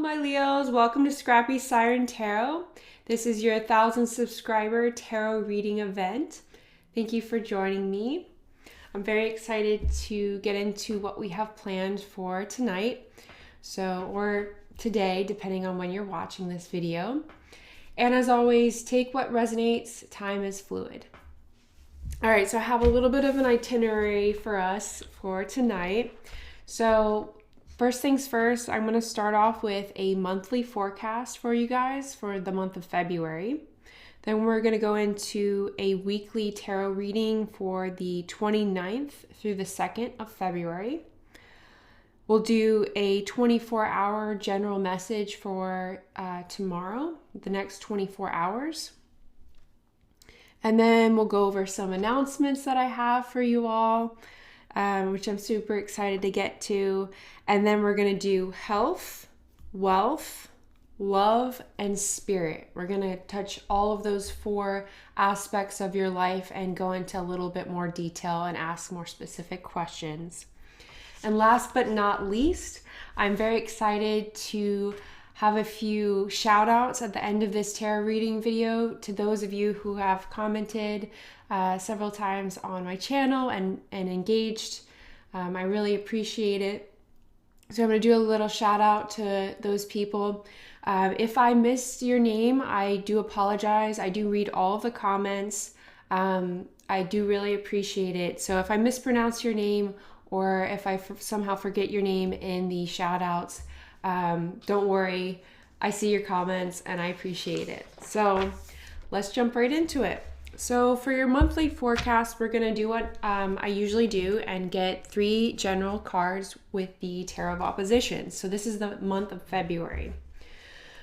my Leos. Welcome to Scrappy Siren Tarot. This is your 1,000 subscriber tarot reading event. Thank you for joining me. I'm very excited to get into what we have planned for tonight, or today, depending on when you're watching this video. And as always, take what resonates. Time is fluid. All right, so I have a little bit of an itinerary for us for tonight. So first things first, I'm going to start off with a monthly forecast for you guys for the month of February. Then we're going to go into a weekly tarot reading for the 29th through the 2nd of February. We'll do a 24-hour general message for tomorrow, the next 24 hours. And then we'll go over some announcements that I have for you all, which I'm super excited to get to. And then we're going to do health, wealth, love, and spirit. We're going to touch all of those 4 aspects of your life and go into a little bit more detail and ask more specific questions. And last but not least, I'm very excited to have a few shout outs at the end of this tarot reading video to those of you who have commented several times on my channel and engaged. I really appreciate it. So I'm going to do a little shout out to those people. If I missed your name, I do apologize. I do read all of the comments. I do really appreciate it. So if I mispronounce your name or if I somehow forget your name in the shout outs, don't worry. I see your comments and I appreciate it. So let's jump right into it. So for your monthly forecast, we're going to do what I usually do and get 3 general cards with the Tarot of Opposition. So this is the month of February.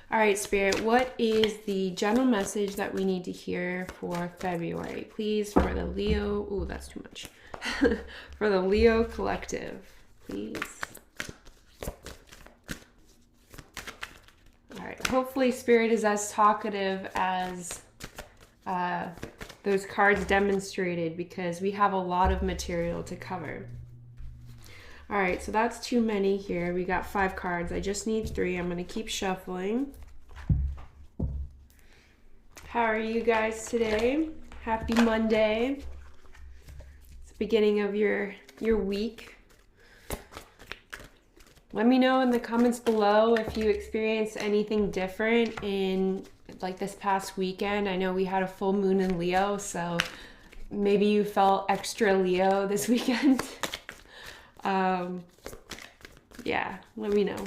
All right, Spirit, what is the general message that we need to hear for February? Please, for the Leo, ooh, that's too much. For the Leo collective, please. All right, hopefully Spirit is as talkative as those cards demonstrated, because we have a lot of material to cover. All right, so that's too many here. We got 5 cards. I just need 3. I'm going to keep shuffling. How are you guys today? Happy Monday. It's the beginning of your week. Let me know in the comments below if you experienced anything different in like this past weekend. I know we had a full moon in Leo, so maybe you felt extra Leo this weekend. Yeah, let me know.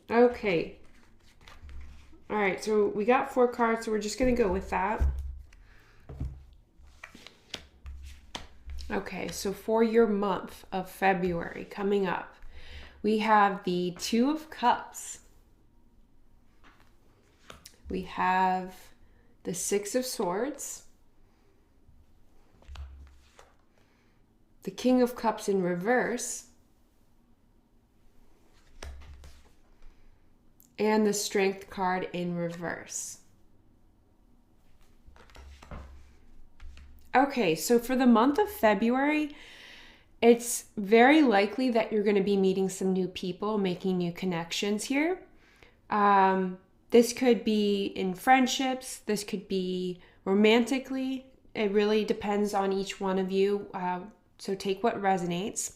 Okay. All right, so we got 4 cards, so we're just going to go with that. Okay, so for your month of February coming up, we have the 2 of Cups. We have the 6 of Swords, the King of Cups in reverse, and the Strength card in reverse. Okay, so for the month of February, it's very likely that you're going to be meeting some new people, making new connections here. This could be in friendships. This could be romantically. It really depends on each one of you. So take what resonates.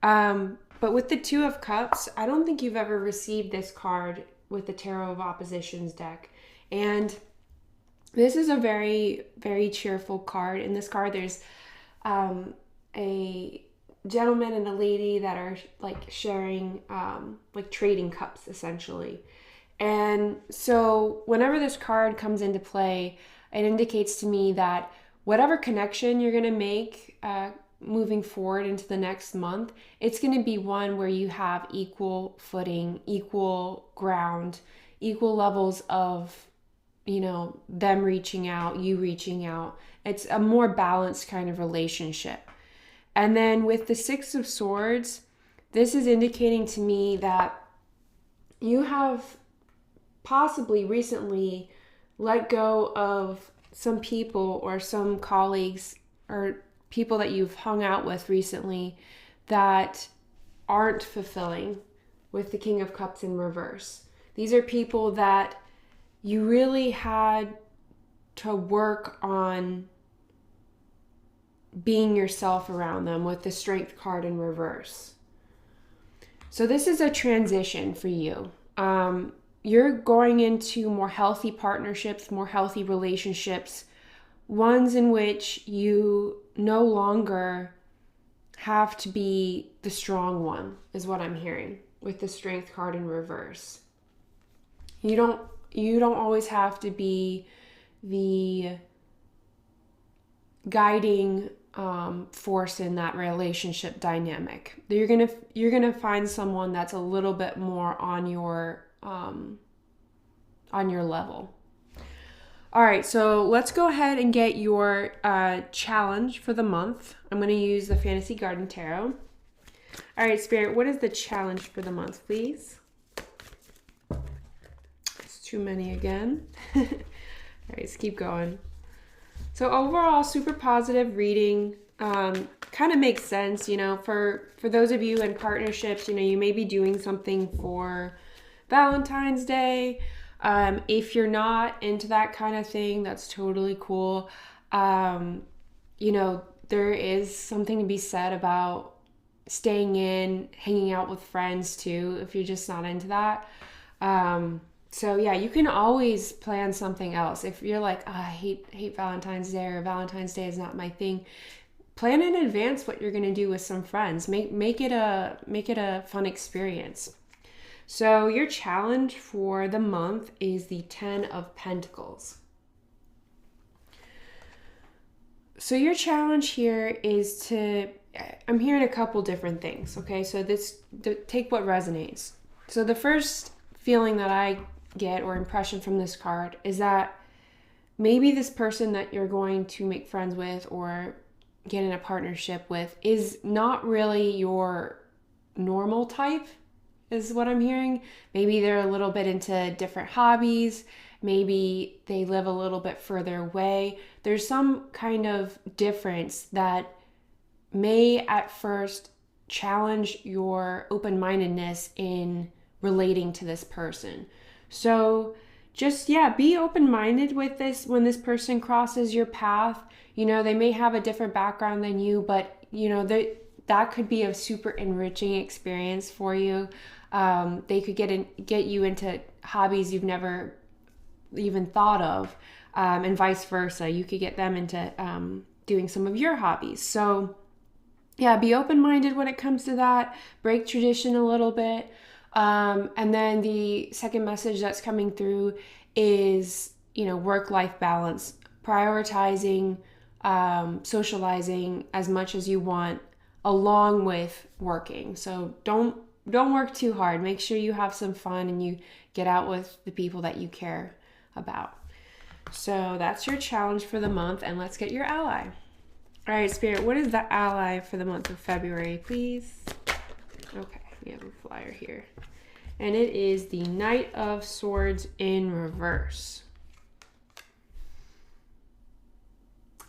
But with the 2 of Cups, I don't think you've ever received this card with the Tarot of Oppositions deck. And this is a very, very cheerful card. In this card, there's a gentleman and a lady that are like sharing, like trading cups essentially. And so whenever this card comes into play, it indicates to me that whatever connection you're going to make moving forward into the next month, it's going to be one where you have equal footing, equal ground, equal levels of, them reaching out, you reaching out. It's a more balanced kind of relationship. And then with the 6 of Swords, this is indicating to me that you have possibly recently let go of some people or some colleagues or people that you've hung out with recently that aren't fulfilling with the King of Cups in reverse. These are people that you really had to work on being yourself around them with the Strength card in reverse. So this is a transition for you. You're going into more healthy partnerships, more healthy relationships, ones in which you no longer have to be the strong one, is what I'm hearing with the Strength card in reverse. You don't always have to be the guiding force in that relationship dynamic. You're gonna find someone that's a little bit more on your level. All right, so let's go ahead and get your challenge for the month. I'm going to use the Fantasy Garden Tarot. All right, Spirit, what is the challenge for the month, please? It's too many again. All right, let's keep going. So overall, super positive reading. Kind of makes sense, for those of you in partnerships, you may be doing something for Valentine's Day. If you're not into that kind of thing, that's totally cool. There is something to be said about staying in, hanging out with friends too, if you're just not into that. So yeah, you can always plan something else. If you're like, I hate Valentine's Day, or Valentine's Day is not my thing, plan in advance what you're going to do with some friends. Make it a fun experience. So your challenge for the month is the 10 of Pentacles. So your challenge here is I'm hearing a couple different things, okay? So take what resonates. So the first feeling that I get, or impression from this card, is that maybe this person that you're going to make friends with or get in a partnership with is not really your normal type, is what I'm hearing. Maybe they're a little bit into different hobbies. Maybe they live a little bit further away. There's some kind of difference that may at first challenge your open-mindedness in relating to this person. So just, be open-minded with this when this person crosses your path. They may have a different background than you, but, that could be a super enriching experience for you. They could get you into hobbies you've never even thought of, and vice versa. You could get them into doing some of your hobbies. So be open-minded when it comes to that. Break tradition a little bit. And then the second message that's coming through is, work-life balance, prioritizing, socializing as much as you want, along with working. So don't work too hard. Make sure you have some fun and you get out with the people that you care about. So that's your challenge for the month, and let's get your ally. All right, Spirit, what is the ally for the month of February, please? Okay, we have a flyer here. And it is the Knight of Swords in reverse.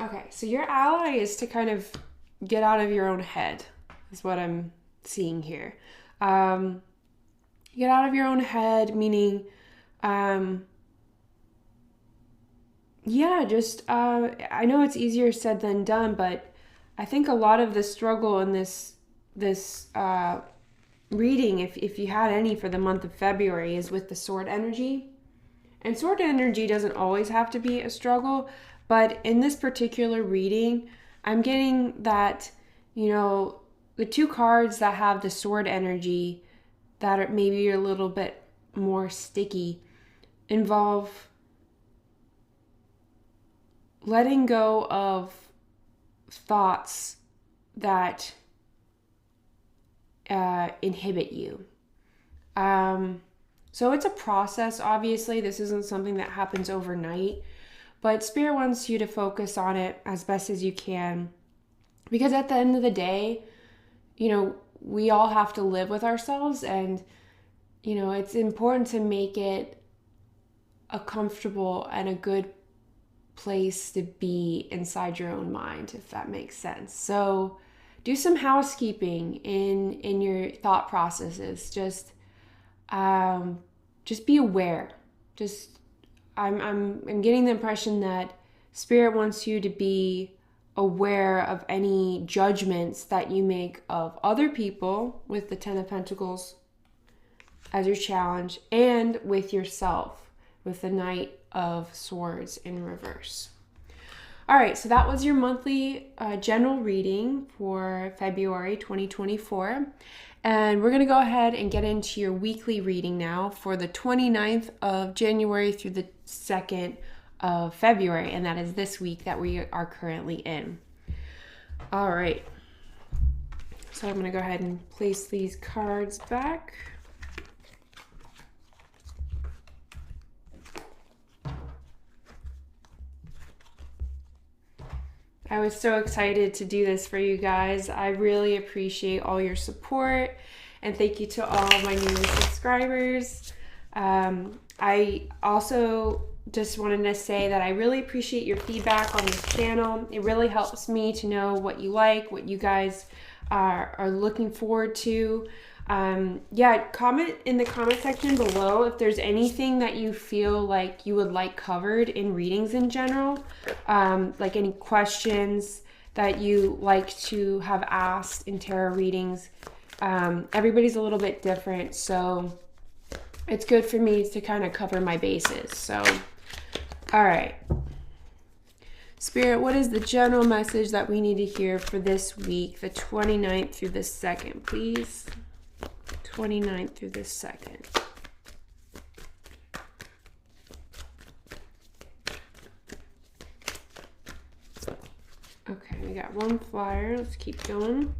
Okay, so your ally is to kind of get out of your own head, is what I'm seeing here. Get out of your own head, meaning, I know it's easier said than done, but I think a lot of the struggle in this reading, if you had any for the month of February, is with the sword energy. And sword energy doesn't always have to be a struggle, but in this particular reading, I'm getting that, the two cards that have the sword energy that are maybe a little bit more sticky involve letting go of thoughts that inhibit you. So it's a process, obviously. This isn't something that happens overnight, but Spirit wants you to focus on it as best as you can, because at the end of the day, we all have to live with ourselves, and it's important to make it a comfortable and a good place to be inside your own mind, if that makes sense. So do some housekeeping in your thought processes. Just just be aware. I'm getting the impression that Spirit wants you to be aware of any judgments that you make of other people with the Ten of Pentacles as your challenge, and with yourself with the Knight of Swords in reverse. All right, so that was your monthly general reading for February 2024. And we're going to go ahead and get into your weekly reading now for the 29th of January through the 2nd of February. And that is this week that we are currently in. All right. So I'm going to go ahead and place these cards back. I was so excited to do this for you guys. I really appreciate all your support, and thank you to all my new subscribers. I also just wanted to say that I really appreciate your feedback on this channel. It really helps me to know what you like, what you guys are looking forward to. Comment in the comment section below if there's anything that you feel like you would like covered in readings in general, like any questions that you like to have asked in tarot readings. Everybody's a little bit different, so it's good for me to kind of cover my bases. So, all right. Spirit, what is the general message that we need to hear for this week, the 29th through the 2nd, please? 29th through the 2nd. Okay, we got one flyer. Let's keep going.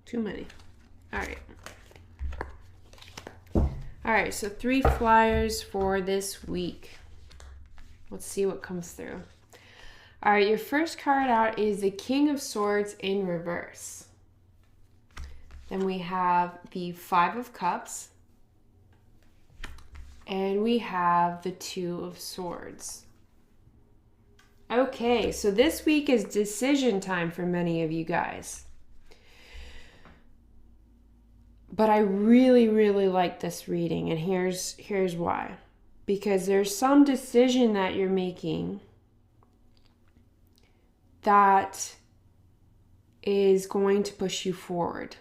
Too many. All right. All right, so 3 flyers for this week. Let's see what comes through. All right, your first card out is the King of Swords in reverse. Then we have the 5 of Cups. And we have the 2 of Swords. Okay, so this week is decision time for many of you guys. But I really, really like this reading, and here's why. Because there's some decision that you're making that is going to push you forward.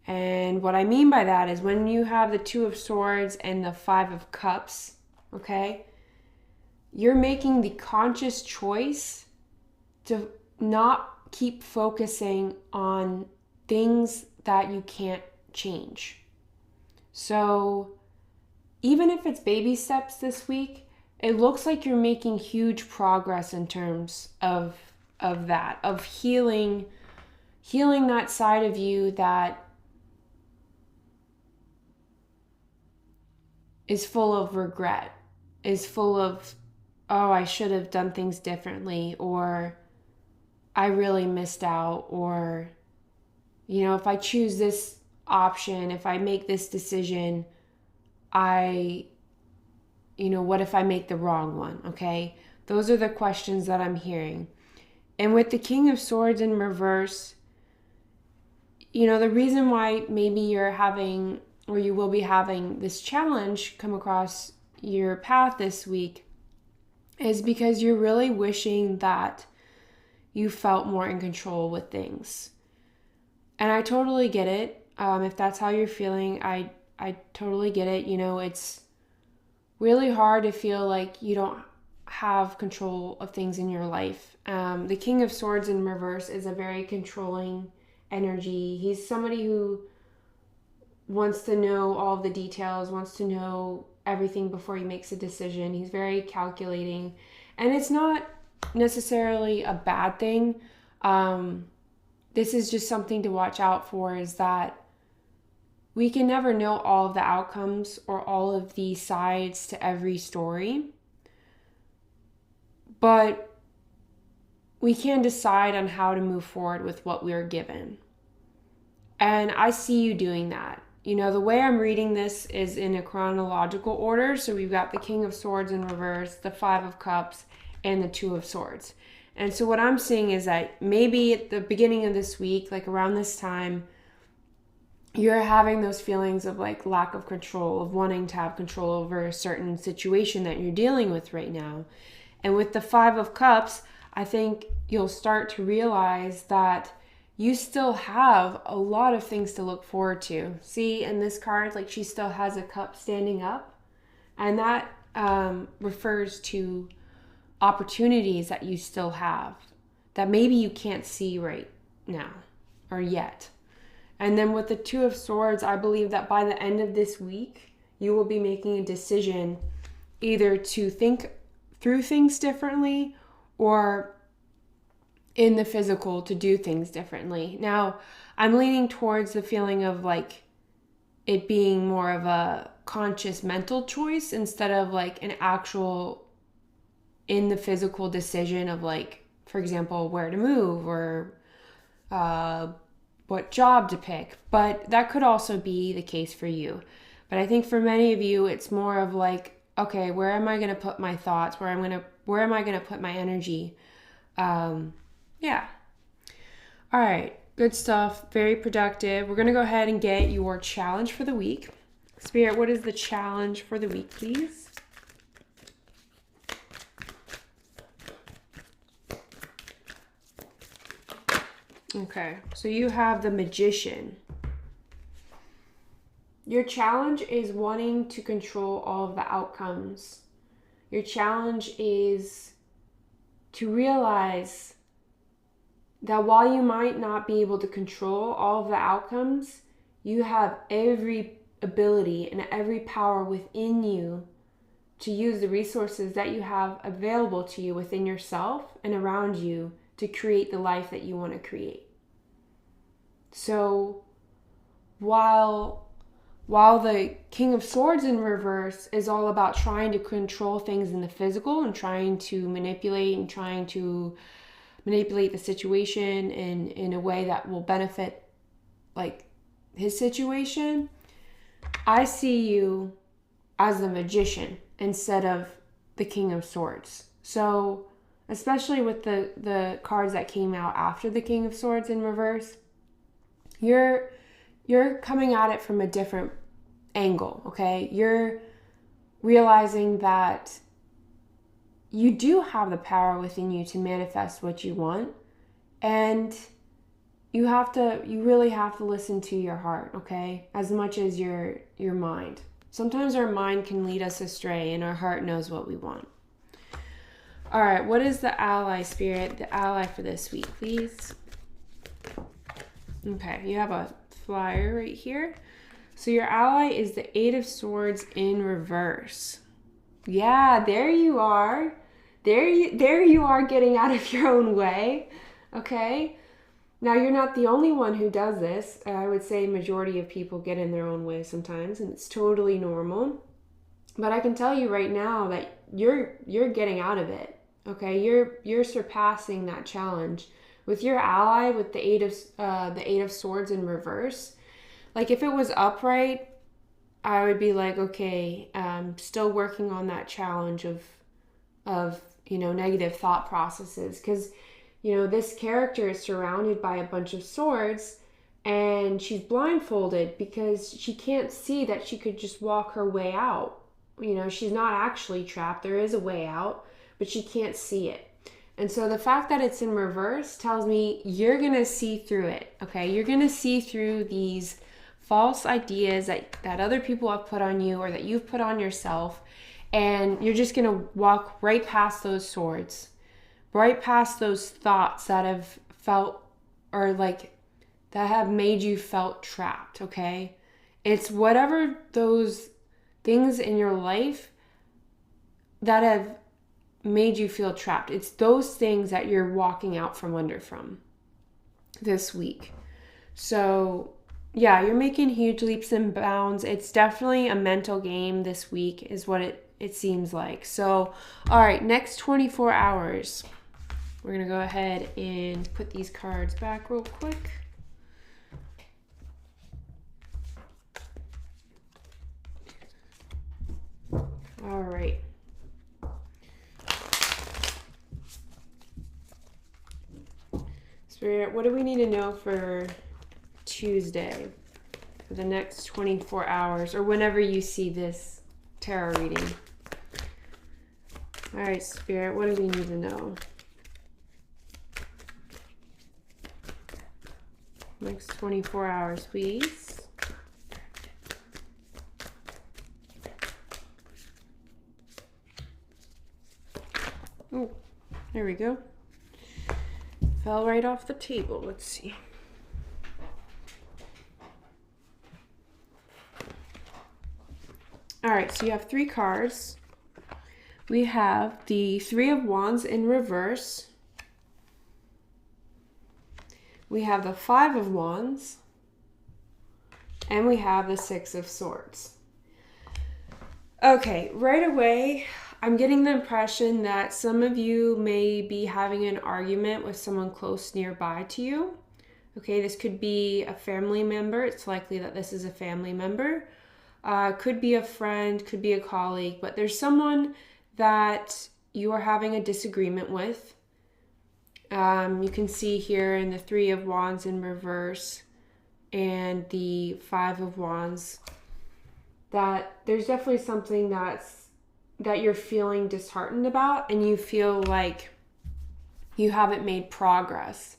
And what I mean by that is when you have the 2 of Swords and the 5 of Cups, okay, you're making the conscious choice to not keep focusing on things that you can't change. So even if it's baby steps this week, it looks like you're making huge progress in terms of that, of healing that side of you that is full of regret, is full of, oh, I should have done things differently, or I really missed out, or, you know, if I choose this option, if I make this decision, what if I make the wrong one? Okay. Those are the questions that I'm hearing. And with the King of Swords in reverse, the reason why maybe you're having, or you will be having this challenge come across your path this week is because you're really wishing that you felt more in control with things. And I totally get it. If that's how you're feeling, I totally get it. It's really hard to feel like you don't have control of things in your life. The King of Swords in reverse is a very controlling energy. He's somebody who wants to know all the details, wants to know everything before he makes a decision. He's very calculating. And it's not necessarily a bad thing. This is just something to watch out for, is that we can never know all of the outcomes or all of the sides to every story. But we can decide on how to move forward with what we're given. And I see you doing that. You know, the way I'm reading this is in a chronological order. So we've got the King of Swords in reverse, the Five of Cups, and the Two of Swords. And so what I'm seeing is that maybe at the beginning of this week, like around this time, you're having those feelings of like lack of control, of wanting to have control over a certain situation that you're dealing with right now. And with the Five of Cups, I think you'll start to realize that you still have a lot of things to look forward to. See, in this card, like she still has a cup standing up. And that refers to opportunities that you still have that maybe you can't see right now or yet. And then with the Two of Swords, I believe that by the end of this week, you will be making a decision either to think through things differently or in the physical to do things differently. Now, I'm leaning towards the feeling of like it being more of a conscious mental choice instead of like an actual in the physical decision of like, for example, where to move or what job to pick. But that could also be the case for you. But I think for many of you, it's more of like, okay, where am I going to put my thoughts? Where am I going to put my energy? Yeah. All right. Good stuff. Very productive. We're going to go ahead and get your challenge for the week. Spirit, what is the challenge for the week, please? Okay. So you have the Magician. Your challenge is wanting to control all of the outcomes. Your challenge is to realize that while you might not be able to control all of the outcomes, you have every ability and every power within you to use the resources that you have available to you within yourself and around you to create the life that you want to create. So while the King of Swords in reverse is all about trying to control things in the physical and trying to manipulate the situation in a way that will benefit like his situation, I see you as the Magician instead of the King of Swords. So especially with the cards that came out after the King of Swords in reverse, you're coming at it from a different angle, okay? You're realizing that you do have the power within you to manifest what you want, and you really have to listen to your heart, okay? As much as your mind. Sometimes our mind can lead us astray and our heart knows what we want. All right, what is the ally, Spirit? The ally for this week, please. Okay, you have a flyer right here. So your ally is the Eight of Swords in reverse. Yeah, there you are. There you are getting out of your own way. Okay? Now, you're not the only one who does this. I would say majority of people get in their own way sometimes, and it's totally normal. But I can tell you right now that you're getting out of it. Okay? You're surpassing that challenge. With your ally, with the Eight of Swords in reverse, like if it was upright, I would be like, okay, still working on that challenge of negative thought processes, because this character is surrounded by a bunch of swords and she's blindfolded because she can't see that she could just walk her way out. She's not actually trapped. There is a way out, but she can't see it. And so the fact that it's in reverse tells me you're going to see through it, okay? You're going to see through these false ideas that other people have put on you or that you've put on yourself, and you're just going to walk right past those swords, right past those thoughts that have felt or like that have made you felt trapped, okay? It's whatever those things in your life that have made you feel trapped. It's those things that you're walking out from under from this week. So yeah, you're making huge leaps and bounds. It's definitely a mental game this week is what it seems like. So, all right, next 24 hours. We're going to go ahead and put these cards back real quick. Spirit, what do we need to know for Tuesday, for the next 24 hours, or whenever you see this tarot reading? All right, Spirit, what do we need to know? Next 24 hours, please. Oh, there we go. Fell right off the table. Let's see. All right, so you have 3 cards. We have the 3 of Wands in reverse. We have the 5 of Wands. And we have the 6 of Swords. Okay, right away, I'm getting the impression that some of you may be having an argument with someone close nearby to you. Okay, this could be a family member. It's likely that this is a family member. Could be a friend, could be a colleague, but there's someone that you are having a disagreement with. You can see here in the 3 of Wands in reverse and the 5 of Wands that there's definitely something that you're feeling disheartened about, and you feel like you haven't made progress.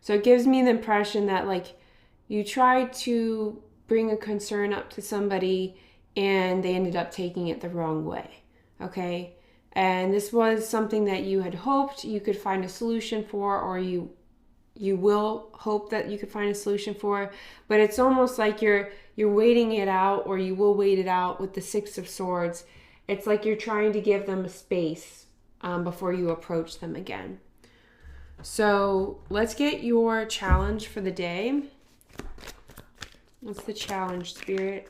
So it gives me the impression that like you tried to bring a concern up to somebody and they ended up taking it the wrong way. Okay? And this was something that you had hoped you could find a solution for, or you will hope that you could find a solution for, but it's almost like you're waiting it out, or you will wait it out with the 6 of Swords. It's like you're trying to give them a space before you approach them again. So let's get your challenge for the day. What's the challenge, Spirit?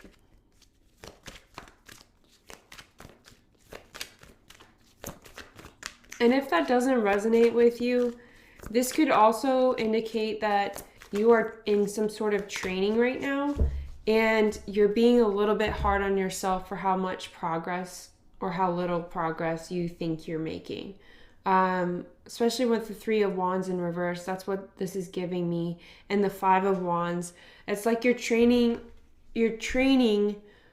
And if that doesn't resonate with you, this could also indicate that you are in some sort of training right now, and you're being a little bit hard on yourself for how much progress or how little progress you think you're making. Especially with the 3 of Wands in reverse, that's what this is giving me. And the 5 of Wands, it's like you're training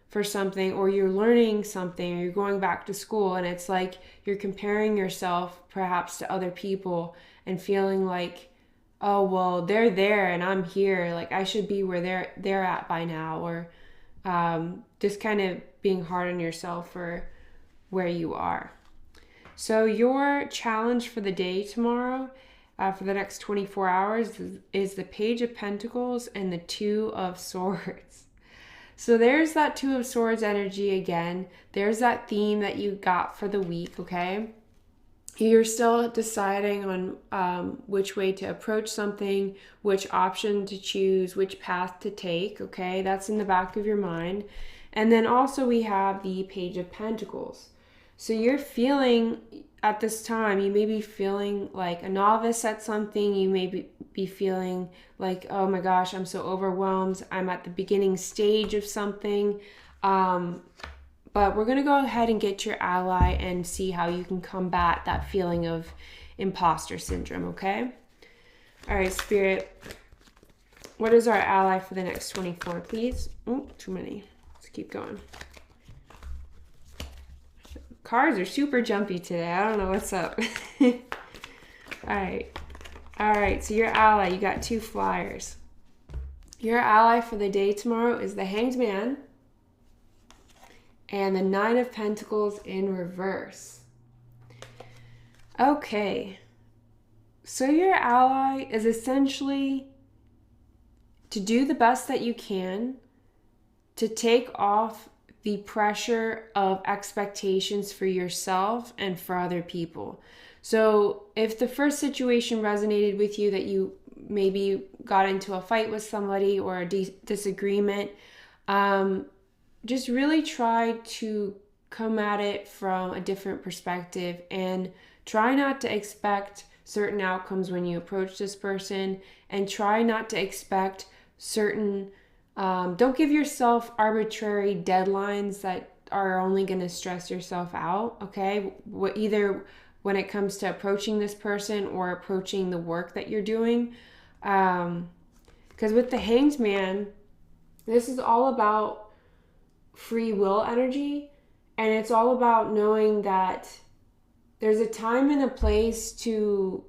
for something, or you're learning something, or you're going back to school, and it's like you're comparing yourself perhaps to other people and feeling like, oh, well, they're there and I'm here, like I should be where they're at by now, or just kind of being hard on yourself for where you are. So your challenge for the day tomorrow, for the next 24 hours, is the Page of Pentacles and the 2 of Swords. So there's that 2 of Swords energy again. There's that theme that you got for the week, okay? You're still deciding on which way to approach something, which option to choose, which path to take, okay? That's in the back of your mind. And then also we have the Page of Pentacles. So you're feeling, at this time, you may be feeling like a novice at something. You may be feeling like, oh my gosh, I'm so overwhelmed. I'm at the beginning stage of something. But we're going to go ahead and get your ally and see how you can combat that feeling of imposter syndrome, okay? All right, Spirit, what is our ally for the next 24, please? Oh, too many. Let's keep going. Cards are super jumpy today. I don't know what's up. All right, so your ally, you got 2 flyers. Your ally for the day tomorrow is the Hanged Man and the 9 of Pentacles in reverse. Okay, so your ally is essentially to do the best that you can to take off the pressure of expectations for yourself and for other people. So if the first situation resonated with you, that you maybe got into a fight with somebody or a disagreement, just really try to come at it from a different perspective and try not to expect certain outcomes when you approach this person, and try not to expect certain don't give yourself arbitrary deadlines that are only going to stress yourself out, okay? Either when it comes to approaching this person or approaching the work that you're doing, Because with the Hanged Man, this is all about free will energy, and it's all about knowing that there's a time and a place to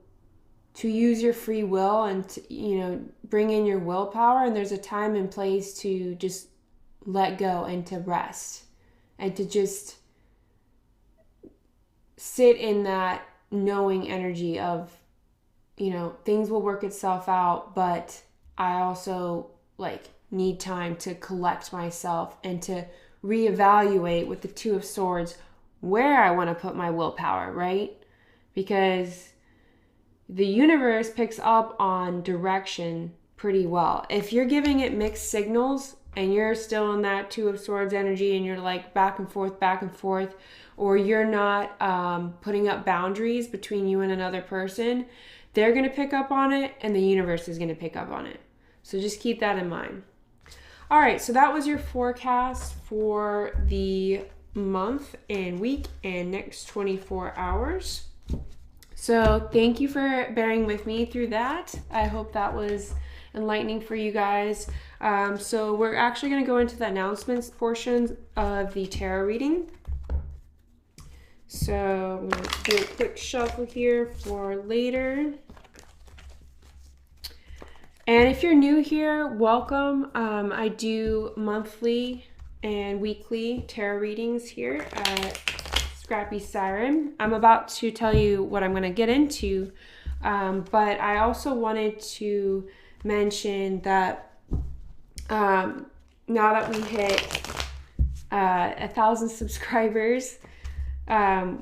use your free will and to, bring in your willpower, and there's a time and place to just let go and to rest and to just sit in that knowing energy of, things will work itself out, but I also need time to collect myself and to reevaluate with the Two of Swords where I want to put my willpower, right? Because the universe picks up on direction pretty well. If you're giving it mixed signals and you're still in that Two of Swords energy and you're back and forth, or you're not putting up boundaries between you and another person, they're going to pick up on it and the universe is going to pick up on it. So just keep that in mind. All right, so that was your forecast for the month and week and next 24 hours. So thank you for bearing with me through that. I hope that was enlightening for you guys. So we're actually going to go into the announcements portion of the tarot reading. So I'm going to do a quick shuffle here for later. And if you're new here, welcome. I do monthly and weekly tarot readings here at Scrappy Siren. I'm about to tell you what I'm going to get into, but I also wanted to mention that now that we hit 1,000 subscribers,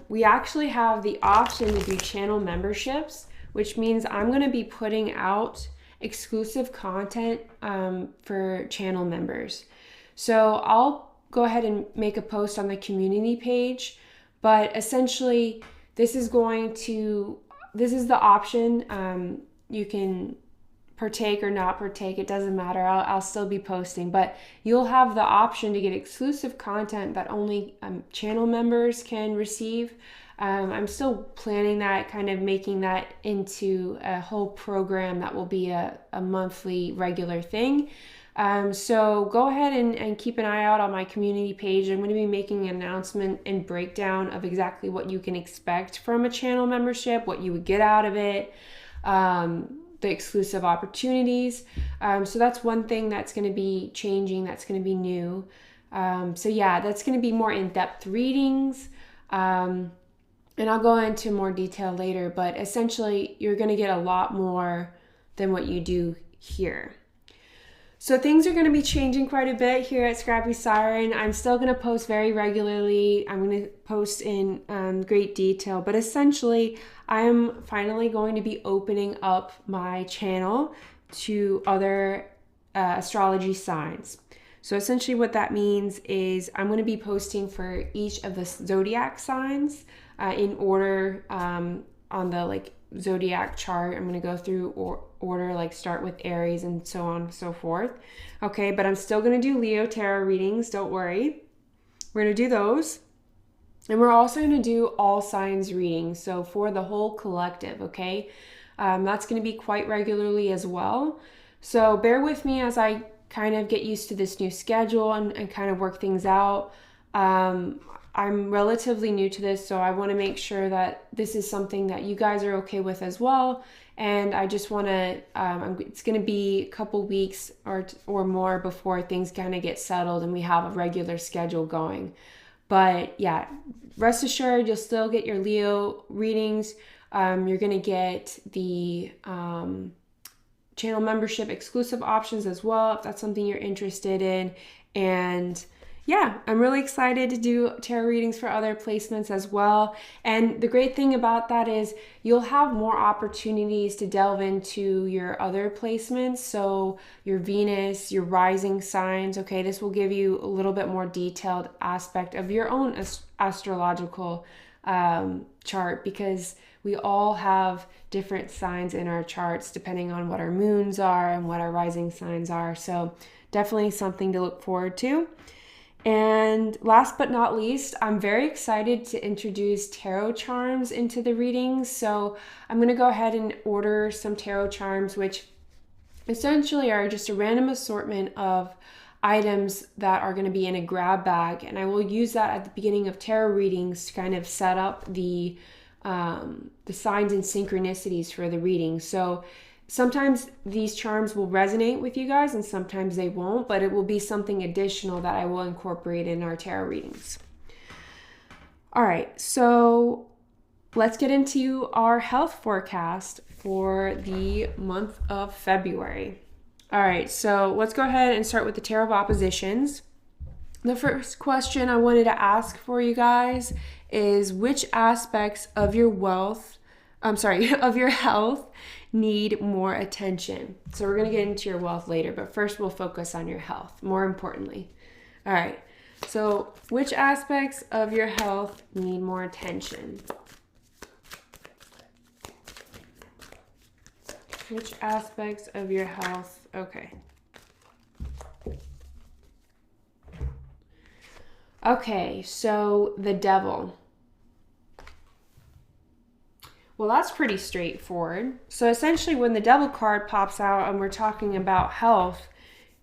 we actually have the option to do channel memberships, which means I'm going to be putting out exclusive content for channel members. So I'll go ahead and make a post on the community page, but essentially this is the option. You can partake or not partake, it doesn't matter. I'll still be posting, but you'll have the option to get exclusive content that only channel members can receive. I'm still planning that, kind of making that into a whole program that will be a monthly regular thing. So go ahead and keep an eye out on my community page. I'm going to be making an announcement and breakdown of exactly what you can expect from a channel membership, what you would get out of it, the exclusive opportunities. So that's one thing that's going to be changing, that's going to be new. So yeah, that's going to be more in-depth readings. And I'll go into more detail later, but essentially you're going to get a lot more than what you do here. So things are going to be changing quite a bit here at Scrappy Siren. I'm still going to post very regularly. I'm going to post in great detail, but essentially I am finally going to be opening up my channel to other astrology signs. So essentially what that means is I'm going to be posting for each of the zodiac signs in order on the zodiac chart. I'm going to go through order, start with Aries and so on and so forth. Okay, but I'm still going to do Leo tarot readings. Don't worry. We're going to do those. And we're also going to do all signs readings. So for the whole collective, okay? That's going to be quite regularly as well. So bear with me as I kind of get used to this new schedule and kind of work things out. I'm relatively new to this, so I want to make sure that this is something that you guys are okay with as well. And I just want to, it's going to be a couple weeks or more before things kind of get settled and we have a regular schedule going. But yeah, rest assured, you'll still get your Leo readings. You're going to get the channel membership exclusive options as well, if that's something you're interested in. And yeah, I'm really excited to do tarot readings for other placements as well. And the great thing about that is you'll have more opportunities to delve into your other placements. So your Venus, your rising signs, okay, this will give you a little bit more detailed aspect of your own astrological chart, because we all have different signs in our charts depending on what our moons are and what our rising signs are. So definitely something to look forward to. And last but not least, I'm very excited to introduce tarot charms into the readings. So I'm going to go ahead and order some tarot charms, which essentially are just a random assortment of items that are going to be in a grab bag, and I will use that at the beginning of tarot readings to kind of set up the signs and synchronicities for the reading. So sometimes these charms will resonate with you guys and sometimes they won't, but it will be something additional that I will incorporate in our tarot readings. All right, so let's get into our health forecast for the month of February. All right, so let's go ahead and start with the Tarot of Oppositions. The first question I wanted to ask for you guys is which aspects of your of your health need more attention? So we're going to get into your wealth later, but first we'll focus on your health, more importantly. All right, so which aspects of your health need more attention? Which aspects of your health? Okay. Okay, so the Devil. Well, that's pretty straightforward. So essentially when the Devil card pops out and we're talking about health,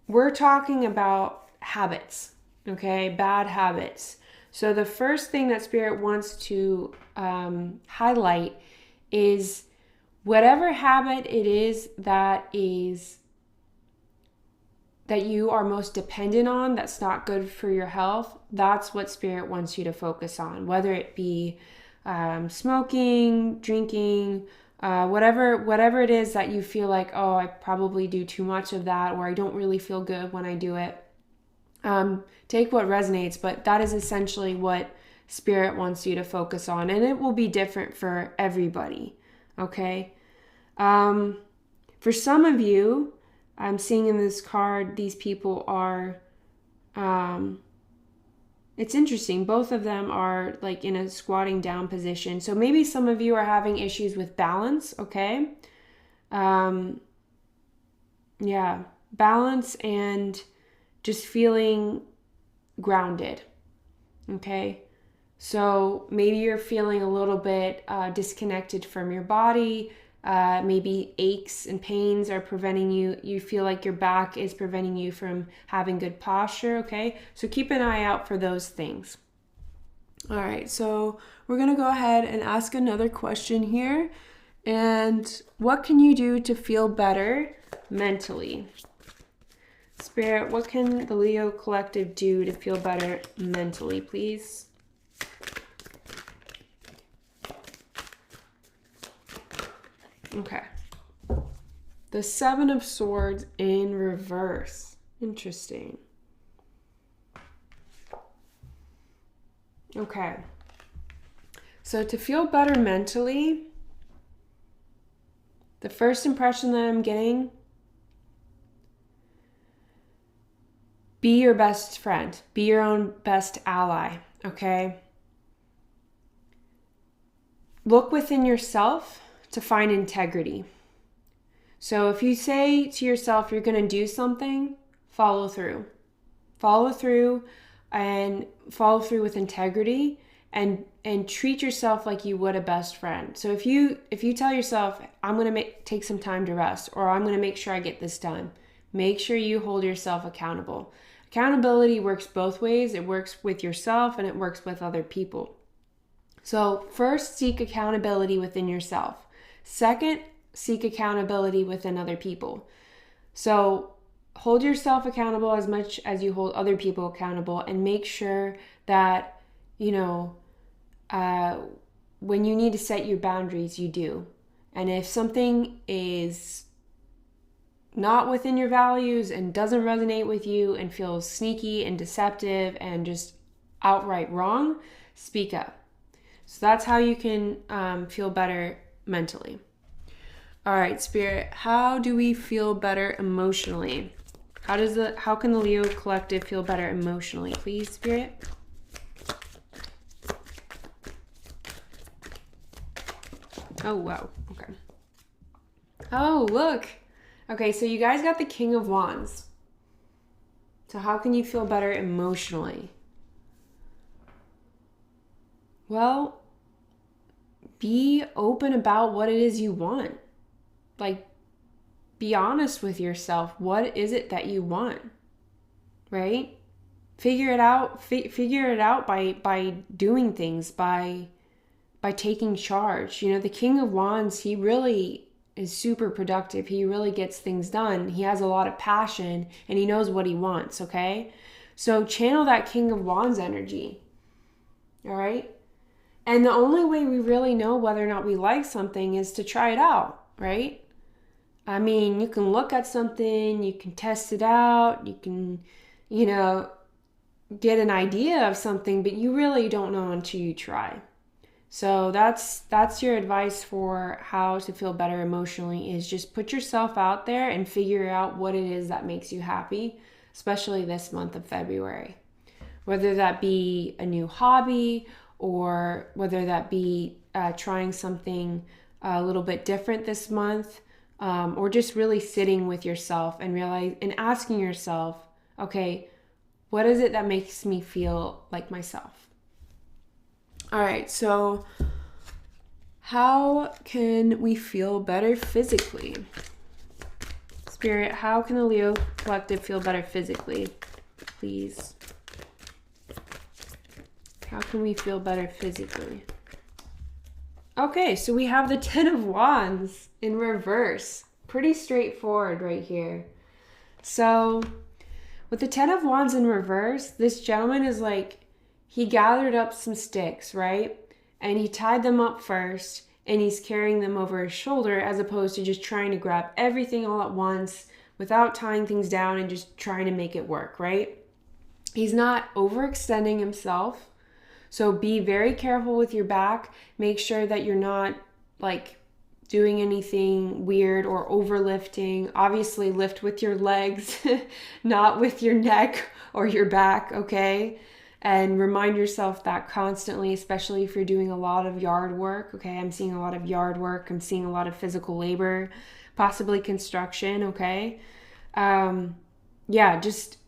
we're talking about habits, okay? Bad habits. So the first thing that Spirit wants to highlight is whatever habit it is that you are most dependent on, that's not good for your health, that's what Spirit wants you to focus on. Whether it be smoking, drinking, whatever it is that you feel like, oh, I probably do too much of that, or I don't really feel good when I do it. Take what resonates, but that is essentially what Spirit wants you to focus on, and it will be different for everybody. Okay. For some of you, I'm seeing in this card, these people are, it's interesting. Both of them are like in a squatting down position. So maybe some of you are having issues with balance. Okay. Yeah. Balance and just feeling grounded. Okay. So maybe you're feeling a little bit disconnected from your body. Maybe aches and pains are preventing you feel like your back is preventing you from having good posture, okay? So keep an eye out for those things. All right, so we're going to go ahead and ask another question here. And what can you do to feel better mentally? Spirit, what can the Leo Collective do to feel better mentally, please? Okay. The Seven of Swords in reverse. Interesting. Okay. So to feel better mentally, the first impression that I'm getting, be your best friend. Be your own best ally, okay? Look within yourself to find integrity. So if you say to yourself you're going to do something, follow through. Follow through and follow through with integrity and treat yourself like you would a best friend. So if you tell yourself, I'm going to take some time to rest, or I'm going to make sure I get this done, make sure you hold yourself accountable. Accountability works both ways. It works with yourself and it works with other people. So first, seek accountability within yourself. Second, seek accountability within other people. So hold yourself accountable as much as you hold other people accountable, and make sure that, when you need to set your boundaries, you do. And if something is not within your values and doesn't resonate with you and feels sneaky and deceptive and just outright wrong, speak up. So that's how you can feel better mentally. All right, Spirit, how do we feel better emotionally? How can the Leo Collective feel better emotionally? Please, Spirit. Oh, wow. Okay. Oh, look. Okay, so you guys got the King of Wands. So how can you feel better emotionally? Well, be open about what it is you want. Like, be honest with yourself. What is it that you want, right? Figure it out. Figure it out by doing things, by taking charge. You know, the King of Wands, he really is super productive. He really gets things done. He has a lot of passion and he knows what he wants, okay? So channel that King of Wands energy, all right? And the only way we really know whether or not we like something is to try it out, right? I mean, you can look at something, you can test it out, you can, you know, get an idea of something, but you really don't know until you try. So that's your advice for how to feel better emotionally, is just put yourself out there and figure out what it is that makes you happy, especially this month of February. Whether that be a new hobby, or whether that be trying something a little bit different this month, or just really sitting with yourself and asking yourself, okay, what is it that makes me feel like myself? All right, so how can we feel better physically? Spirit, how can the Leo Collective feel better physically? Please. How can we feel better physically? Okay, so we have the Ten of Wands in reverse. Pretty straightforward right here. So with the Ten of Wands in reverse, this gentleman is like, he gathered up some sticks, right? And he tied them up first, and he's carrying them over his shoulder, as opposed to just trying to grab everything all at once without tying things down and just trying to make it work, right? He's not overextending himself. So be very careful with your back. Make sure that you're not like doing anything weird or overlifting. Obviously lift with your legs, not with your neck or your back, okay? And remind yourself that constantly, especially if you're doing a lot of yard work, okay? I'm seeing a lot of yard work. I'm seeing a lot of physical labor, possibly construction, okay? Just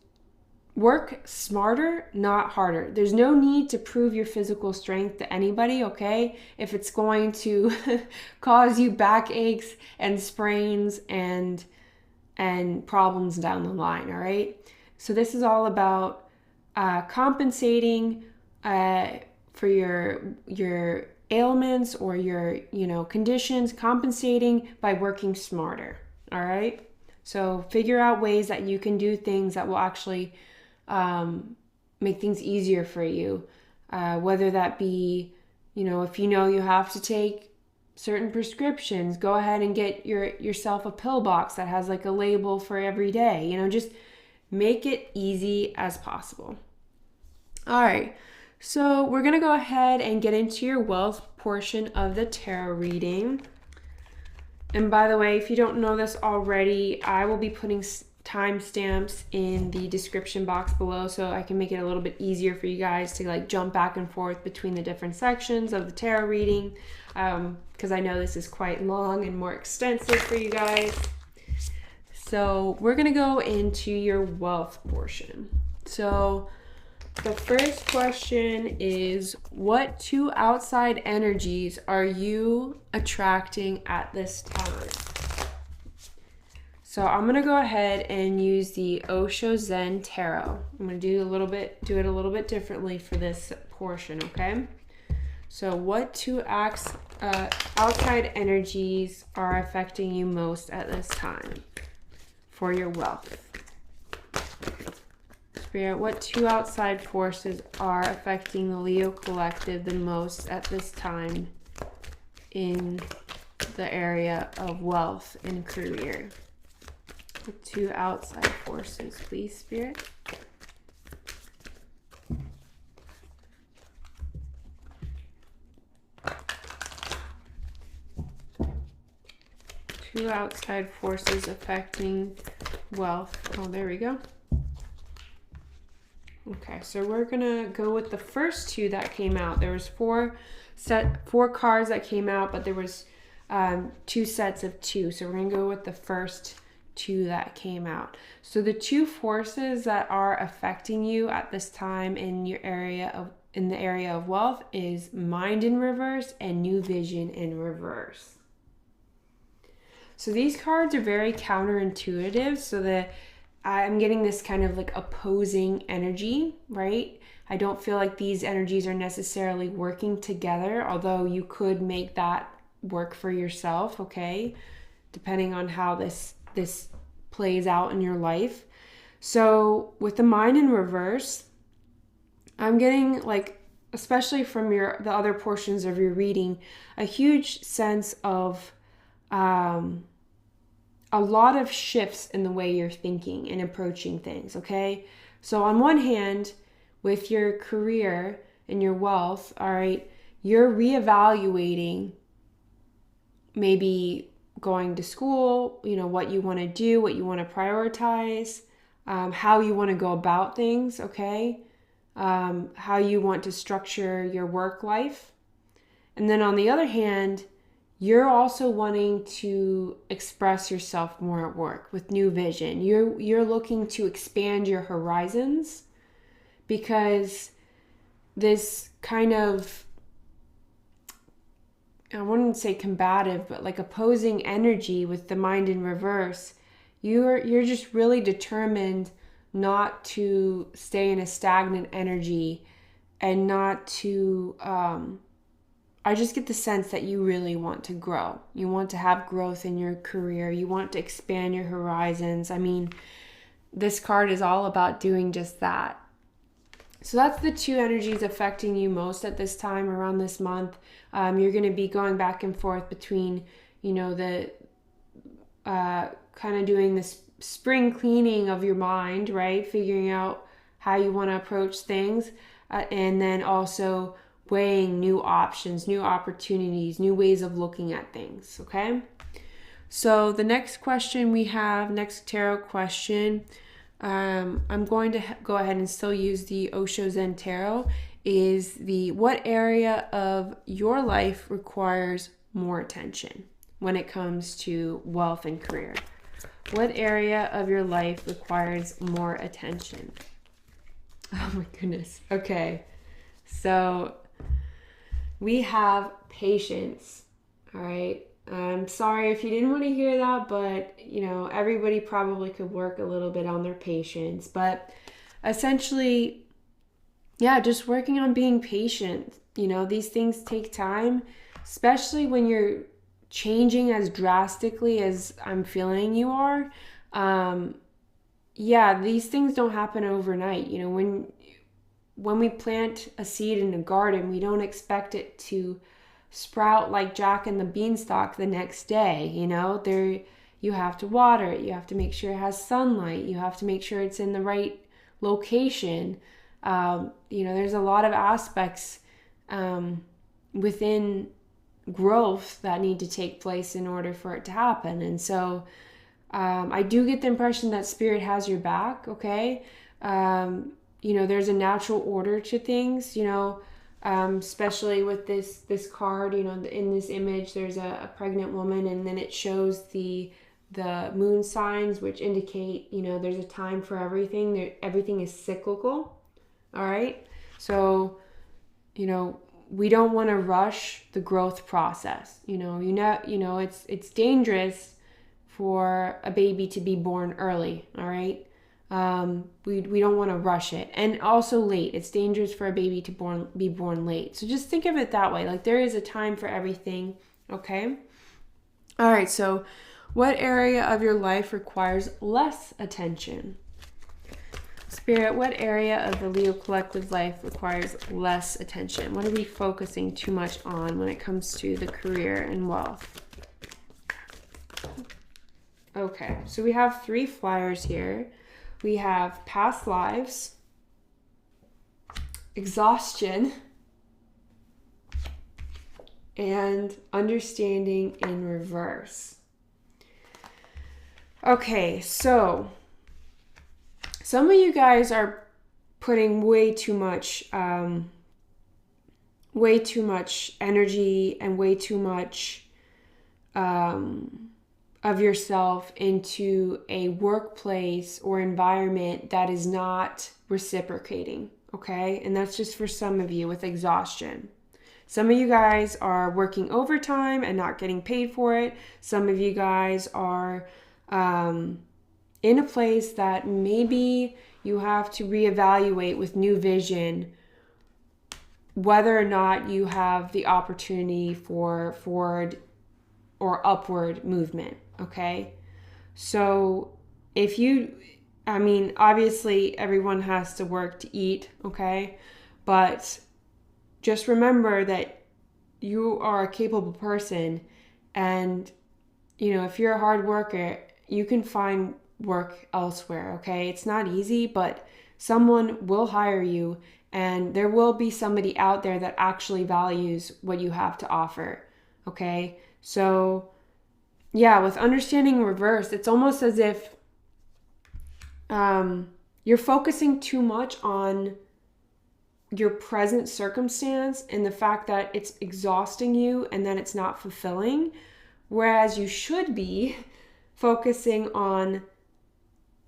work smarter, not harder. There's no need to prove your physical strength to anybody, okay? If it's going to cause you backaches and sprains and problems down the line, all right? So this is all about compensating for your ailments or your conditions, compensating by working smarter, all right? So figure out ways that you can do things that will actually make things easier for you, whether that be, if you have to take certain prescriptions, go ahead and get yourself a pill box that has like a label for every day. Just make it easy as possible. All right, so we're going to go ahead and get into your wealth portion of the tarot reading. And by the way, if you don't know this already, I will be putting timestamps in the description box below so I can make it a little bit easier for you guys to like jump back and forth between the different sections of the tarot reading, because I know this is quite long and more extensive for you guys. So we're going to go into your wealth portion. So the first question is, what two outside energies are you attracting at this time? So I'm going to go ahead and use the Osho Zen Tarot. I'm going to do it a little bit differently for this portion, okay? So what two outside energies are affecting you most at this time for your wealth? Spirit, what two outside forces are affecting the Leo Collective the most at this time in the area of wealth and career? The two outside forces, please, Spirit. Two outside forces affecting wealth. Oh, there we go. Okay, so we're gonna go with the first two that came out. There was four cards that came out, but there was two sets of two. So we're gonna go with the first two that came out. So the two forces that are affecting you at this time in the area of wealth is mind in reverse and new vision in reverse. So these cards are very counterintuitive. So that I'm getting this kind of like opposing energy, right? I don't feel like these energies are necessarily working together, although you could make that work for yourself, okay? Depending on how this plays out in your life. So with the mind in reverse, I'm getting like, especially from the other portions of your reading, a huge sense of a lot of shifts in the way you're thinking and approaching things, okay? So on one hand, with your career and your wealth, all right, you're reevaluating maybe going to school, what you want to do, what you want to prioritize, how you want to go about things, okay? How you want to structure your work life. And then on the other hand, you're also wanting to express yourself more at work with new vision. You're looking to expand your horizons, because this kind of, I wouldn't say combative, but like opposing energy with the mind in reverse, you're just really determined not to stay in a stagnant energy and not to, I just get the sense that you really want to grow. You want to have growth in your career. You want to expand your horizons. I mean, this card is all about doing just that. So that's the two energies affecting you most at this time around this month. You're going to be going back and forth between, the kind of doing this spring cleaning of your mind, right? Figuring out how you want to approach things, and then also weighing new options, new opportunities, new ways of looking at things, okay? So the next question we have, next tarot question, I'm going to go ahead and still use the Osho Zen Tarot, is what area of your life requires more attention when it comes to wealth and career? What area of your life requires more attention? Oh my goodness. Okay. So we have patience. All right. I'm sorry if you didn't want to hear that, but everybody probably could work a little bit on their patience. But essentially, yeah, just working on being patient. These things take time, especially when you're changing as drastically as I'm feeling you are. Yeah, these things don't happen overnight. When we plant a seed in a garden, we don't expect it to sprout like Jack and the Beanstalk the next day. You have to water it. You have to make sure it has sunlight. You have to make sure it's in the right location. There's a lot of aspects within growth that need to take place in order for it to happen. And so I do get the impression that Spirit has your back, okay? There's a natural order to things, especially with this card, in this image, there's a pregnant woman, and then it shows the moon signs, which indicate, there's a time for everything. Everything is cyclical. All right. So, we don't want to rush the growth process. It's dangerous for a baby to be born early. All right. We don't want to rush it, and also late. It's dangerous for a baby to be born late. So just think of it that way. Like, there is a time for everything. Okay. All right. So what area of your life requires less attention? Spirit, what area of the Leo collective life requires less attention? What are we focusing too much on when it comes to the career and wealth? Okay, so we have 3 flyers here. We have past lives, exhaustion, and understanding in reverse. Okay, so some of you guys are putting way too much energy and way too much of yourself into a workplace or environment that is not reciprocating, okay? And that's just for some of you with exhaustion. Some of you guys are working overtime and not getting paid for it. Some of you guys are in a place that maybe you have to reevaluate with new vision whether or not you have the opportunity for forward or upward movement, okay? So if you, I mean, obviously everyone has to work to eat, okay? But just remember that you are a capable person, and, you know, if you're a hard worker, you can find work elsewhere, okay? It's not easy, but someone will hire you, and there will be somebody out there that actually values what you have to offer, okay? So yeah, with understanding reverse, it's almost as if you're focusing too much on your present circumstance and the fact that it's exhausting you and that it's not fulfilling, whereas you should be focusing on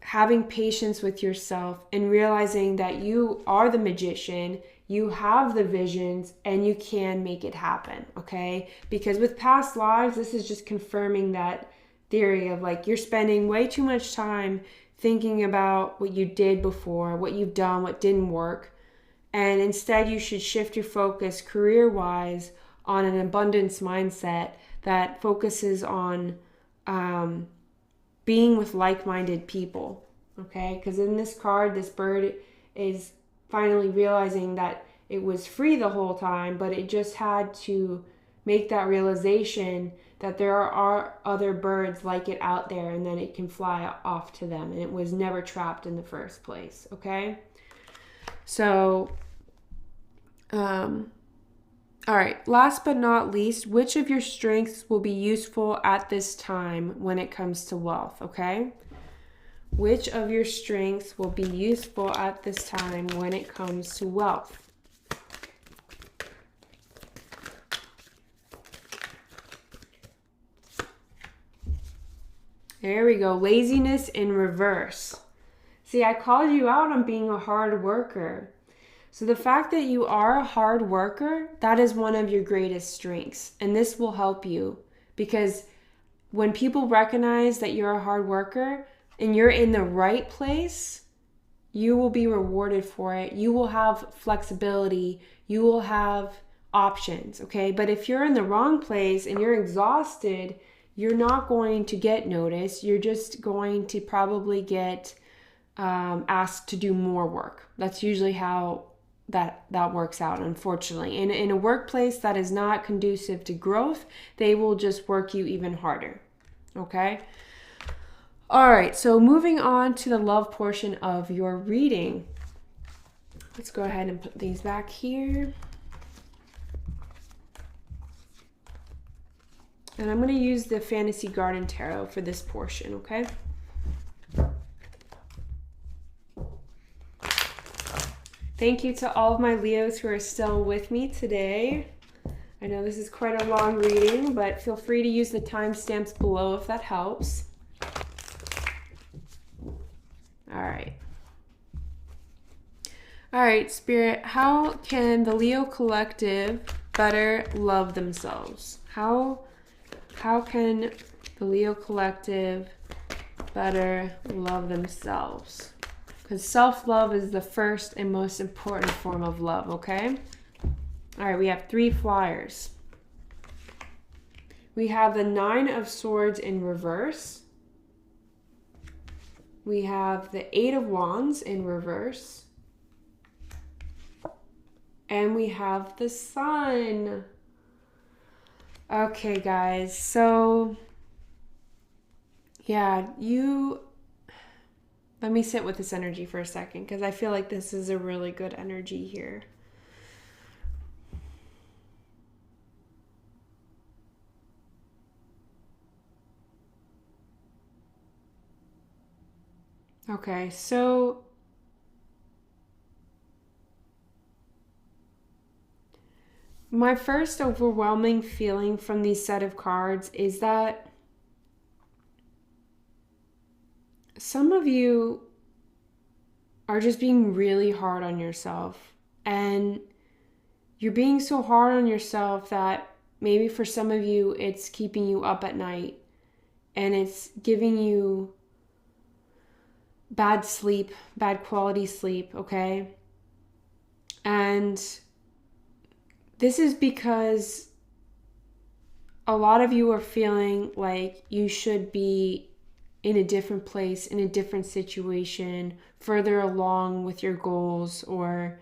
having patience with yourself and realizing that you are the magician, you have the visions, and you can make it happen, okay? Because with past lives, this is just confirming that theory of like you're spending way too much time thinking about what you did before, what you've done, what didn't work. And instead, you should shift your focus career-wise on an abundance mindset that focuses on being with like-minded people, okay? Because in this card, this bird is finally realizing that it was free the whole time, but it just had to make that realization that there are other birds like it out there, and then it can fly off to them, and it was never trapped in the first place, okay? So, all right, last but not least, which of your strengths will be useful at this time when it comes to wealth, okay? Which of your strengths will be useful at this time when it comes to wealth? There we go. Laziness in reverse. See, I called you out on being a hard worker. So the fact that you are a hard worker, that is one of your greatest strengths. And this will help you because when people recognize that you're a hard worker and you're in the right place, you will be rewarded for it. You will have flexibility. You will have options, okay? But if you're in the wrong place and you're exhausted, you're not going to get noticed. You're just going to probably get asked to do more work. That's usually how that works out, unfortunately. In a workplace that is not conducive to growth, they will just work you even harder, okay? All right, so moving on to the love portion of your reading. Let's go ahead and put these back here. And I'm going to use the Fantasy Garden Tarot for this portion, okay? Thank you to all of my Leos who are still with me today. I know this is quite a long reading, but feel free to use the timestamps below if that helps. All right. All right, Spirit, how can the Leo collective better love themselves? How can the Leo collective better love themselves? Because self-love is the first and most important form of love, okay? All right, we have 3 flyers. We have the 9 of Swords in reverse. We have the 8 of Wands in reverse. And we have the Sun. Okay, guys, so yeah, let me sit with this energy for a second because I feel like this is a really good energy here. Okay, so my first overwhelming feeling from these set of cards is that some of you are just being really hard on yourself, and you're being so hard on yourself that maybe for some of you, it's keeping you up at night and it's giving you bad sleep, bad quality sleep, okay? And this is because a lot of you are feeling like you should be in a different place, in a different situation, further along with your goals, or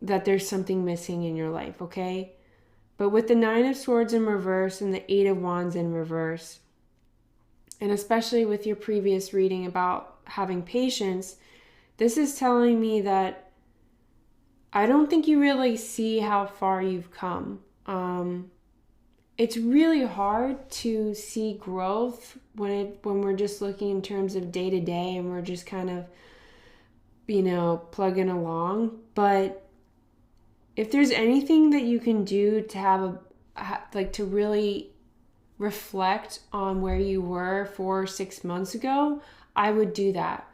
that there's something missing in your life, okay? But with the 9 of Swords in reverse and the 8 of Wands in reverse, and especially with your previous reading about having patience, this is telling me that I don't think you really see how far you've come. It's really hard to see growth when we're just looking in terms of day to day and we're just kind of, plugging along. But if there's anything that you can do to have to really reflect on where you were 4 or 6 months ago, I would do that.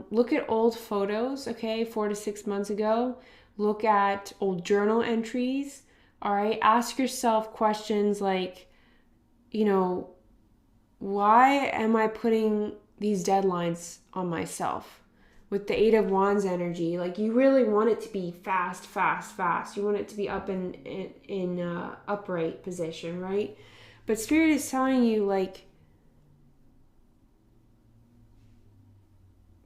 Look at old photos, okay, 4 to 6 months ago. Look at old journal entries, all right? Ask yourself questions like, why am I putting these deadlines on myself? With the 8 of Wands energy, like you really want it to be fast, fast, fast. You want it to be up in upright position, right? But Spirit is telling you, like,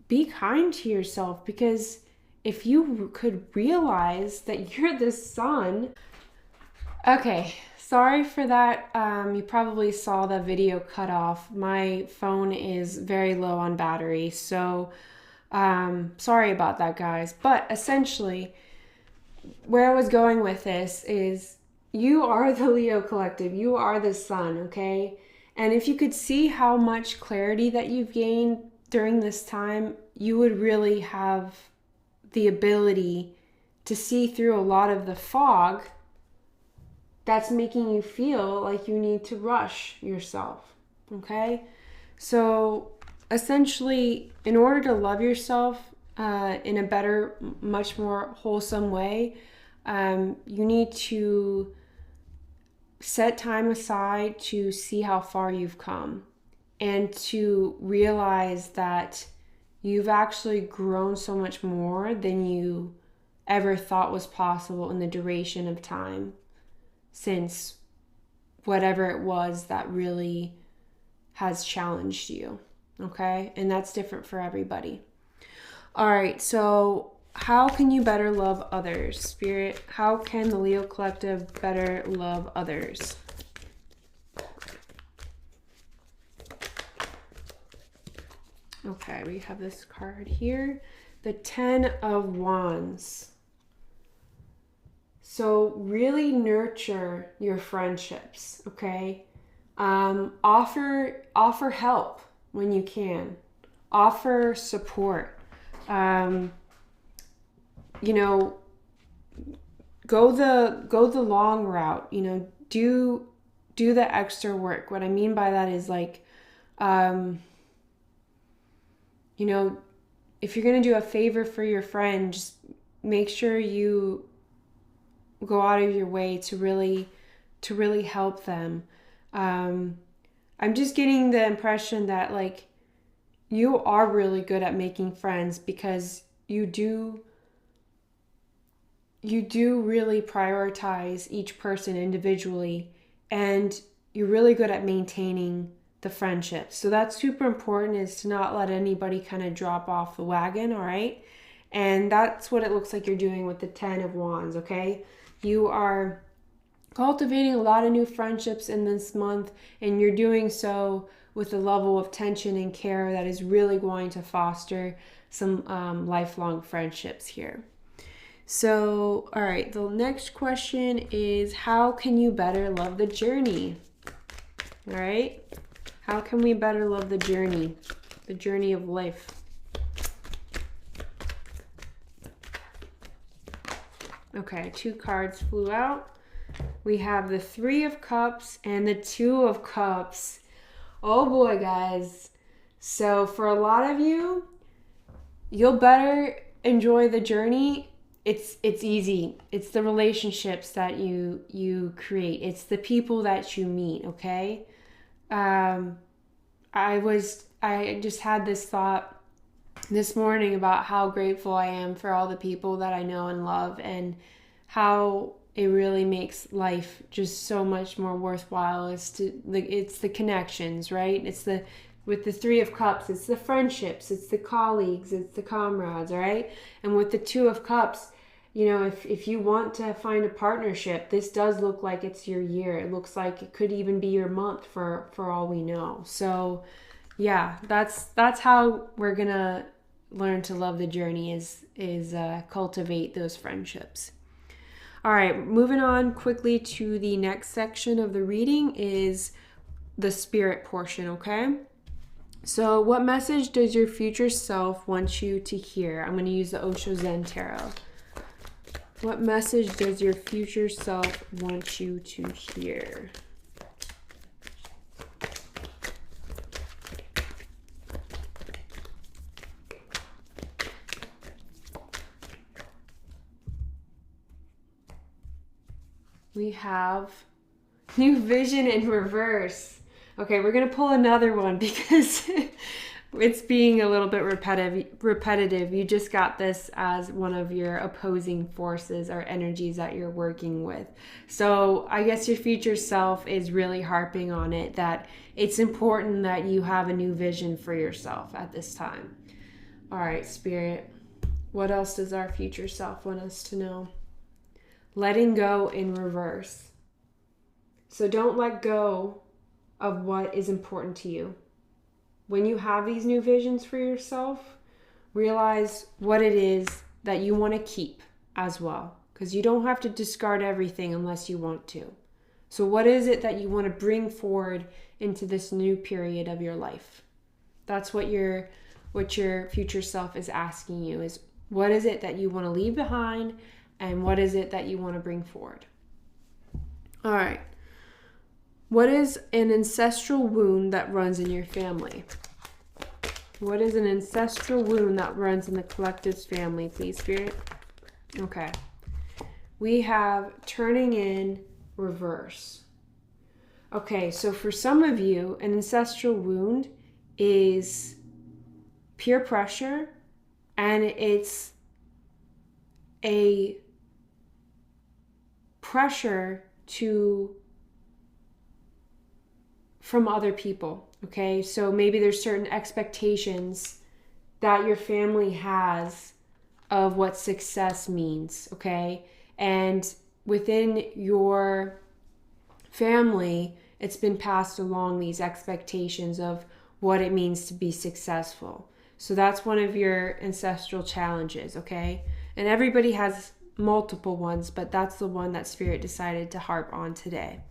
be kind to yourself, because if you could realize that you're the sun. Okay, sorry for that. You probably saw the video cut off. My phone is very low on battery, so sorry about that, guys. But essentially, where I was going with this is you are the Leo collective. You are the sun, okay? And if you could see how much clarity that you've gained during this time, you would really have the ability to see through a lot of the fog that's making you feel like you need to rush yourself, okay? So essentially, in order to love yourself in a better, much more wholesome way, you need to set time aside to see how far you've come and to realize that you've actually grown so much more than you ever thought was possible in the duration of time since whatever it was that really has challenged you, okay? And that's different for everybody. All right, so how can you better love others? Spirit, how can the Leo collective better love others? Okay, we have this card here, the 10 of Wands. So really nurture your friendships, okay? Offer help when you can. Offer support. Go the long route. Do the extra work. What I mean by that is like, if you're gonna do a favor for your friend, just make sure you go out of your way to really help them. I'm just getting the impression that like you are really good at making friends because you do really prioritize each person individually, and you're really good at maintaining the friendship. So that's super important, is to not let anybody kind of drop off the wagon, all right? And that's what it looks like you're doing with the 10 of Wands, okay? You are cultivating a lot of new friendships in this month, and you're doing so with a level of attention and care that is really going to foster some lifelong friendships here. So, all right, the next question is, how can you better love the journey? All right, how can we better love the journey of life? Okay, 2 cards flew out. We have the 3 of Cups and the 2 of Cups. Oh boy, guys. So for a lot of you, you'll better enjoy the journey it's easy. It's the relationships that you create. It's the people that you meet, okay? I just had this thought this morning about how grateful I am for all the people that I know and love, and how it really makes life just so much more worthwhile. It's the connections, right? With the Three of Cups, it's the friendships, it's the colleagues, it's the comrades, right? And with the Two of Cups, if you want to find a partnership, this does look like it's your year. It looks like it could even be your month for all we know. So yeah, that's how we're gonna learn to love the journey, is cultivate those friendships. All right, moving on quickly to the next section of the reading is the spirit portion, okay? So what message does your future self want you to hear? I'm going to use the Osho Zen Tarot. What message does your future self want you to hear? We have new vision in reverse. Okay, we're going to pull another one because it's being a little bit repetitive. You just got this as one of your opposing forces or energies that you're working with. So I guess your future self is really harping on it, that it's important that you have a new vision for yourself at this time. All right, Spirit, what else does our future self want us to know? Letting go in reverse. So don't let go of what is important to you. When you have these new visions for yourself, realize what it is that you want to keep as well, because you don't have to discard everything unless you want to. So what is it that you want to bring forward into this new period of your life? That's what your future self is asking you, is what is it that you want to leave behind, and what is it that you want to bring forward? All right. What is an ancestral wound that runs in your family? What is an ancestral wound that runs in the collective's family, please, Spirit? Okay. We have turning in reverse. Okay, so for some of you, an ancestral wound is peer pressure, and it's a pressure from other people, okay? So maybe there's certain expectations that your family has of what success means, okay? And within your family, it's been passed along, these expectations of what it means to be successful. So that's one of your ancestral challenges, okay? And everybody has multiple ones, but that's the one that Spirit decided to harp on today.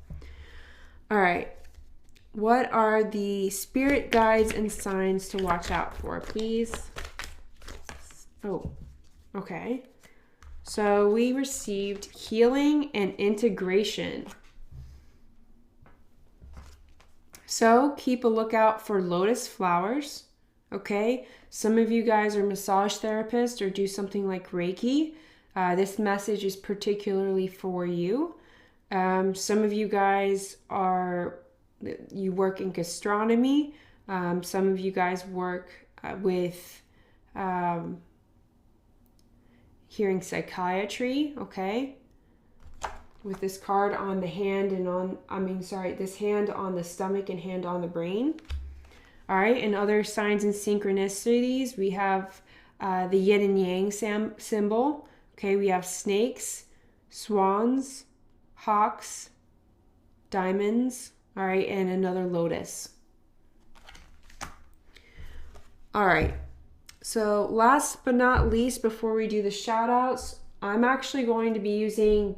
All right. What are the spirit guides and signs to watch out for, please? Oh, okay. So we received healing and integration. So keep a lookout for lotus flowers, okay? Some of you guys are massage therapists or do something like Reiki. This message is particularly for you. Some of you guys you work in gastronomy. Some of you guys work with hearing psychiatry, okay? With this card on the hand this hand on the stomach and hand on the brain. All right, and other signs and synchronicities, we have the yin and yang symbol. Okay, we have snakes, swans, hawks, diamonds, all right, and another lotus. All right, so last but not least, before we do the shout outs, I'm actually going to be using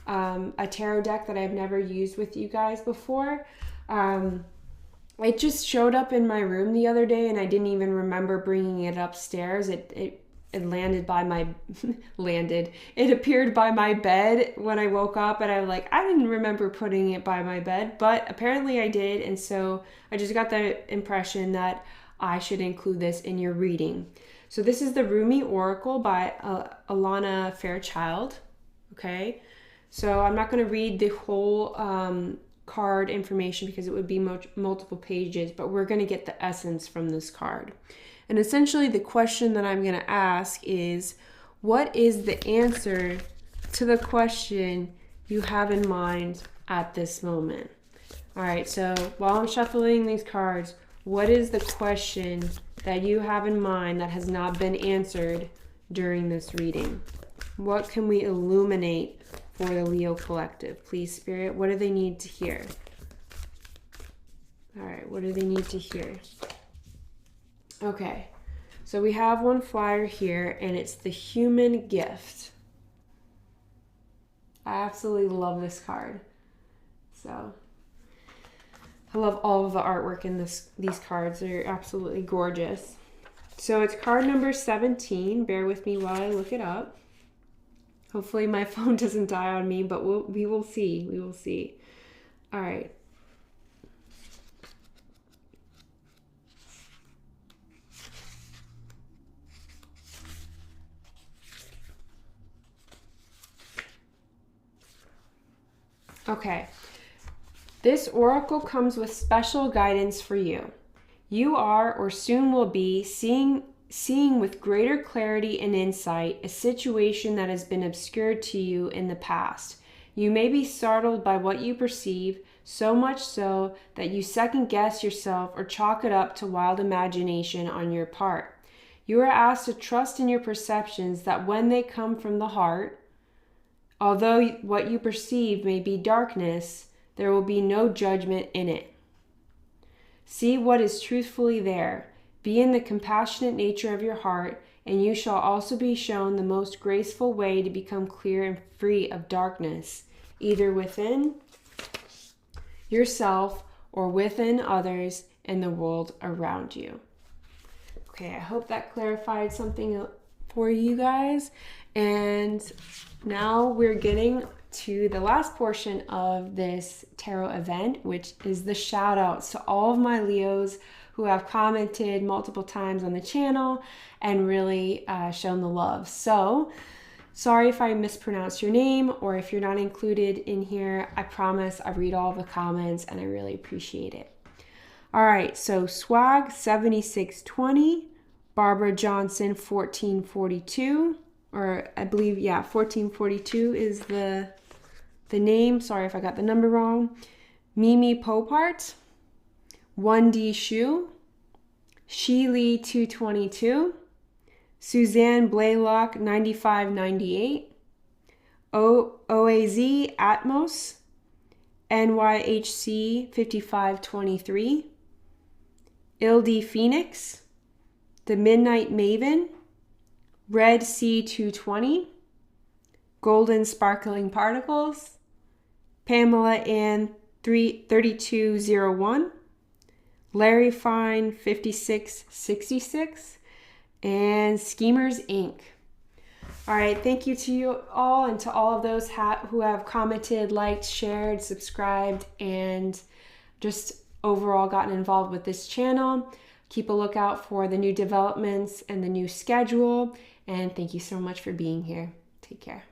a tarot deck that I've never used with you guys before. It just showed up in my room the other day, and I didn't even remember bringing it upstairs. It landed by my it appeared by my bed when I woke up, and I was like, I didn't remember putting it by my bed, but apparently I did. And so I just got the impression that I should include this in your reading. So this is the Rumi Oracle by Alana Fairchild. Okay, so I'm not going to read the whole card information because it would be multiple pages, but we're going to get the essence from this card. And essentially the question that I'm going to ask is, what is the answer to the question you have in mind at this moment? All right, so while I'm shuffling these cards, what is the question that you have in mind that has not been answered during this reading? What can we illuminate for the Leo collective? Please, Spirit, what do they need to hear? All right, what do they need to hear? Okay, so we have one flyer here, and it's the Human Gift. I absolutely love this card. So I love all of the artwork in these cards. They're absolutely gorgeous. So it's card number 17. Bear with me while I look it up. Hopefully my phone doesn't die on me, but we will see. We will see. All right. Okay. This oracle comes with special guidance for you. You are, or soon will be, seeing with greater clarity and insight a situation that has been obscured to you in the past. You may be startled by what you perceive, so much so that you second guess yourself or chalk it up to wild imagination on your part. You are asked to trust in your perceptions that when they come from the heart, although what you perceive may be darkness, there will be no judgment in it. See what is truthfully there. Be in the compassionate nature of your heart, and you shall also be shown the most graceful way to become clear and free of darkness, either within yourself or within others and the world around you. Okay, I hope that clarified something for you guys. And now we're getting to the last portion of this tarot event, which is the shout outs to all of my Leos who have commented multiple times on the channel and really shown the love. So sorry if I mispronounced your name or if you're not included in here. I promise I read all the comments and I really appreciate it. All right, so Swag 7620, Barbara Johnson 1442, or I believe, yeah, 1442 is the name. Sorry if I got the number wrong. Mimi Popart, 1D Shu, Sheely 222, Suzanne Blaylock 9598, OAZ Atmos, NYHC 5523, Ildi Phoenix, The Midnight Maven, Red Sea 220, Golden Sparkling Particles, Pamela Ann 3201, Larry Fine 5666, and Schemers Inc. All right, thank you to you all and to all of those who have commented, liked, shared, subscribed, and just overall gotten involved with this channel. Keep a lookout for the new developments and the new schedule. And thank you so much for being here. Take care.